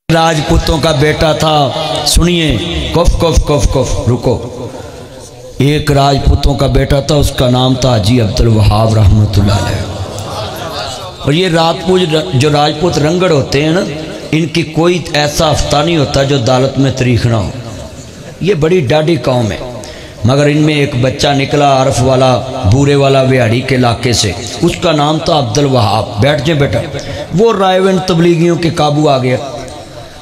राजपूतों का बेटा था। सुनिए, कफ कफ कफ कफ रुको। एक राजपूतों का बेटा था, उसका नाम था हाजी अब्दुल वहाब रहमतुल्लाह अलैह। और ये राजपूत जो राजपूत रंगड़ होते हैं ना, इनकी कोई ऐसा हफ्ता नहीं होता जो अदालत में तारीख ना हो। ये बड़ी डाढ़ी कौम है। मगर इनमें एक बच्चा निकला अरफ वाला, बूरे वाला, बिहाड़ी के इलाके से। उसका नाम था अब्दुल वहाब। बैठ जाए बेटा। वो रायवन तबलीगियों के काबू आ गया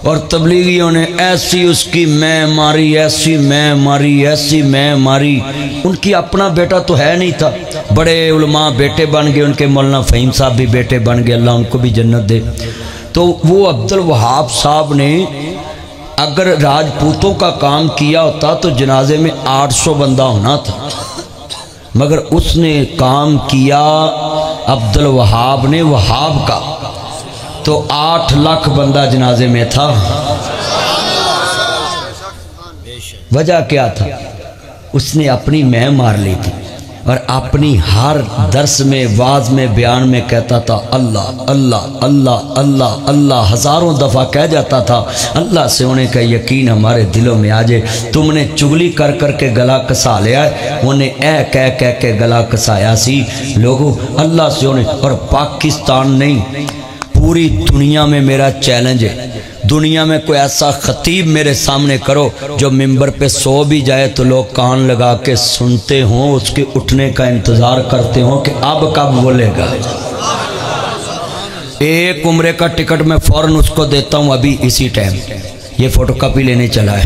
और तबलीगियों ने ऐसी उसकी मैं मारी, ऐसी मैं मारी, ऐसी मैं मारी। उनकी अपना बेटा तो है नहीं था। बड़े उलमा बेटे बन गए उनके, मौलाना फ़हीम साहब भी बेटे बन गए, अल्लाह उनको भी जन्नत दे। तो वो अब्दुल वहाब साहब ने अगर राजपूतों का काम किया होता तो जनाजे में 800 बंदा होना था। मगर उसने काम किया अब्दुल वहाब ने, वहाब का, तो 8 लाख बंदा जनाजे में था। वजह क्या था? उसने अपनी मैं मार ली थी और अपनी हर दर्स में, वाज में, बयान में कहता था अल्लाह अल्लाह अल्लाह अल्लाह अल्लाह। हज़ारों दफ़ा कह जाता था अल्लाह से होने का यकीन हमारे दिलों में आ जाए। तुमने चुगली कर कर के गला कसा लिया है, उन्हें ऐ कह कह के गला कसाया सी। लोगों, अल्लाह से होने। और पाकिस्तान नहीं, पूरी दुनिया में मेरा चैलेंज है। दुनिया में कोई ऐसा खतीब मेरे सामने करो जो मिंबर पे सो भी जाए तो लोग कान लगा के सुनते हों, उसके उठने का इंतज़ार करते हों कि अब कब बोलेगा। एक उम्रे का टिकट मैं फौरन उसको देता हूं अभी इसी टाइम। ये फोटोकॉपी लेने चला है।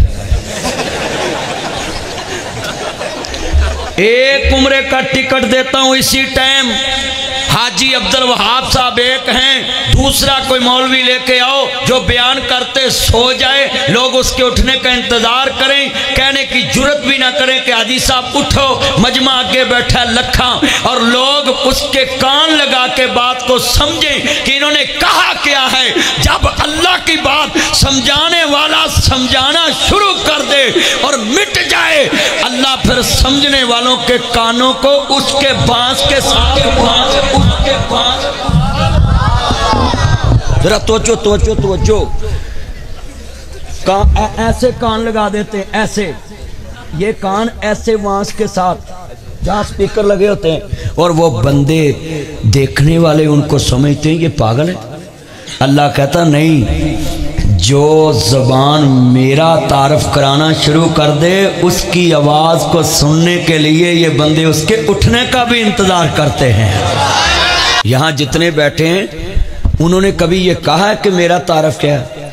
एक उम्रे का टिकट देता हूं इसी टाइम। हाजी अब्दुल वहाब साहब एक हैं, दूसरा कोई मौलवी लेके आओ जो बयान करते सो जाए, लोग उसके उठने का इंतजार करें, कहने की जुर्रत भी ना करें कि हाजी साहब उठो। मजमा आगे बैठा लखा और लोग उसके कान लगा के बात को समझें कि इन्होंने कहा क्या है। जब अल्लाह की बात समझाने वाला समझाना शुरू कर दे और मिट जाए, अल्लाह फिर समझने वालों के कानों को उसके बांस के साथ जरा तोचो तोचो तोचो ऐसे कान लगा देते हैं, ऐसे ये कान ऐसे बांस के साथ जहाँ स्पीकर लगे होते हैं, और वो बंदे देखने वाले उनको समझते हैं ये पागल है। अल्लाह कहता नहीं, जो ज़बान मेरा तारफ कराना शुरू कर दे उसकी आवाज़ को सुनने के लिए ये बंदे उसके उठने का भी इंतज़ार करते हैं। यहाँ जितने बैठे हैं उन्होंने कभी ये कहा है कि मेरा तारफ क्या है?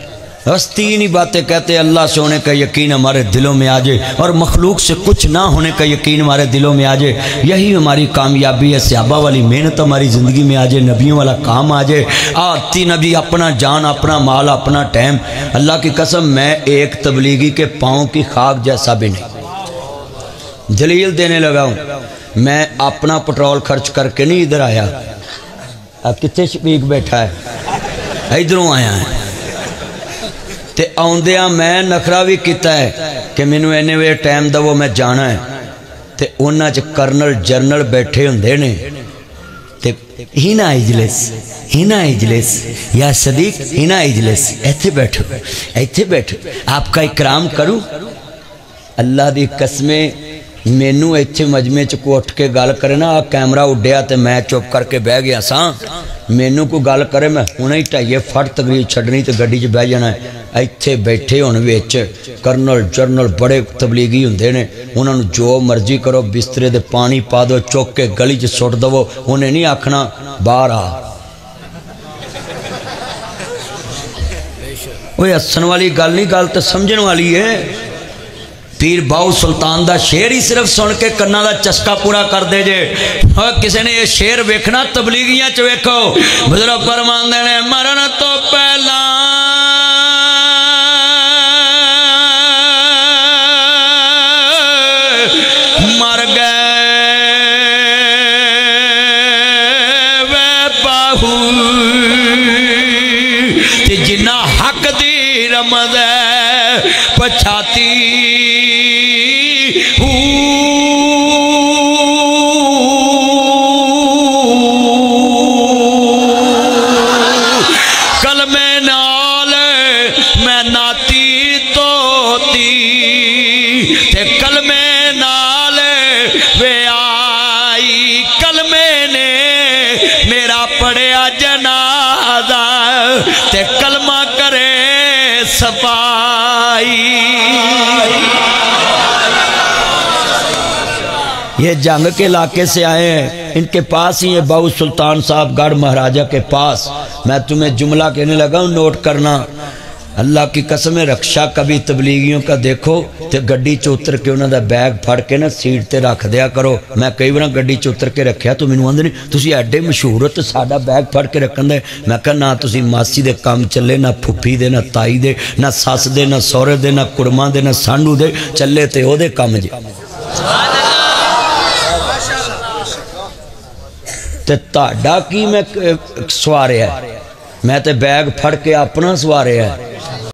बस 3 ही बातें कहते, अल्लाह से होने का यकीन हमारे दिलों में आ जाए और मखलूक से कुछ ना होने का यकीन हमारे दिलों में आ जाए। यही हमारी कामयाबी है। सहाबा वाली मेहनत हमारी ज़िंदगी में आ जाए, नबियों वाला काम आ जाए। आती नबी अपना जान, अपना माल, अपना टाइम। अल्लाह की कसम, मैं एक तबलीगी के पाँव की खाक जैसा भी नहीं। दलील देने लगा हूँ, मैं अपना पेट्रोल खर्च करके नहीं इधर आया। अब कितने शफीक बैठा है, इधरों आया है। ते आउंदिया मैं नखरा भी किया है कि मैनू इन्ने वे टाइम दवो, मैं जाना है। ते उन्हां च कर्नल जरनल बैठे हुंदे ने ते हिना इजलिस, हिना इजलिस, या सदीक हिना इजलिस, इत्थे बैठो, इत्थे बैठो, आपका इकराम करूं। अल्लाह दी कसमें मैनू इत्थे मजमे च को उठ के गल करे ना, कैमरा उड्डिया तो मैं चुप करके बह गया सा। मैनू कोई गल करे मैं हुणे ही ढाइए फट तकरीर छड्डनी तो गड्डी च बह जाना है। इत्थे बैठे हुण विच कर्नल जरनल बड़े तबलीगी हुंदे ने, उन्होंने जो मर्जी करो, बिस्तरे दे पानी पा दो, चुक के गली च सुट दवो, उन्हें नहीं आखना बाहर आ। ओए हसन वाली गल नहीं, गल तो समझण वाली है। पीर बाऊ सुल्तान दा शेर ही सिर्फ सुन के कन्ना दा चस्का पूरा कर दे जे। किसी ने ये शेर वेखना तबलीगियां च वेखो, बुजुर्ग फरमांदे ने मरन तो पहला मर गए वे बाहू, ते जिन्ना हक दी रमद पछाती कलमे नाल میں ناتی توتی تے کلمے نال وے آئی کلمے نے میرا پڑھیا جنازہ تے کلمہ کرے صفائی۔ یہ جنگ کے علاقے سے آئے ہیں، ان کے پاس ہی ہے باؤ سلطان صاحب گڑھ مہاراجہ کے پاس۔ میں تمہیں جملہ کہنے لگا ہوں، نوٹ کرنا۔ اللہ کی قسم رکشہ کبھی تبلیغیوں کا دیکھو تے گڈی چوتر کے انہوں دا بیگ پھڑ کے نا سیٹ تے رکھ دیا کرو۔ میں کئی بار گڈی چوتر کے رکھیا تو مینوں آندے نہیں تسی ایڈے مشہور ہو تے ساڈا بیگ پھڑ کے رکھن دے۔ میں کہا نہ تسی ماسی دے کام چلے، نہ پھپھی دے، نہ تائی دے، نہ ساس دے، نہ سورے دے، نہ کڑما دے، نہ سانڈو دے، چلے تے او دے کام جی۔ تے تاڈا کی میں سوارے ہے، میں تے بیگ پھڑ کے اپنا سوارے ہے۔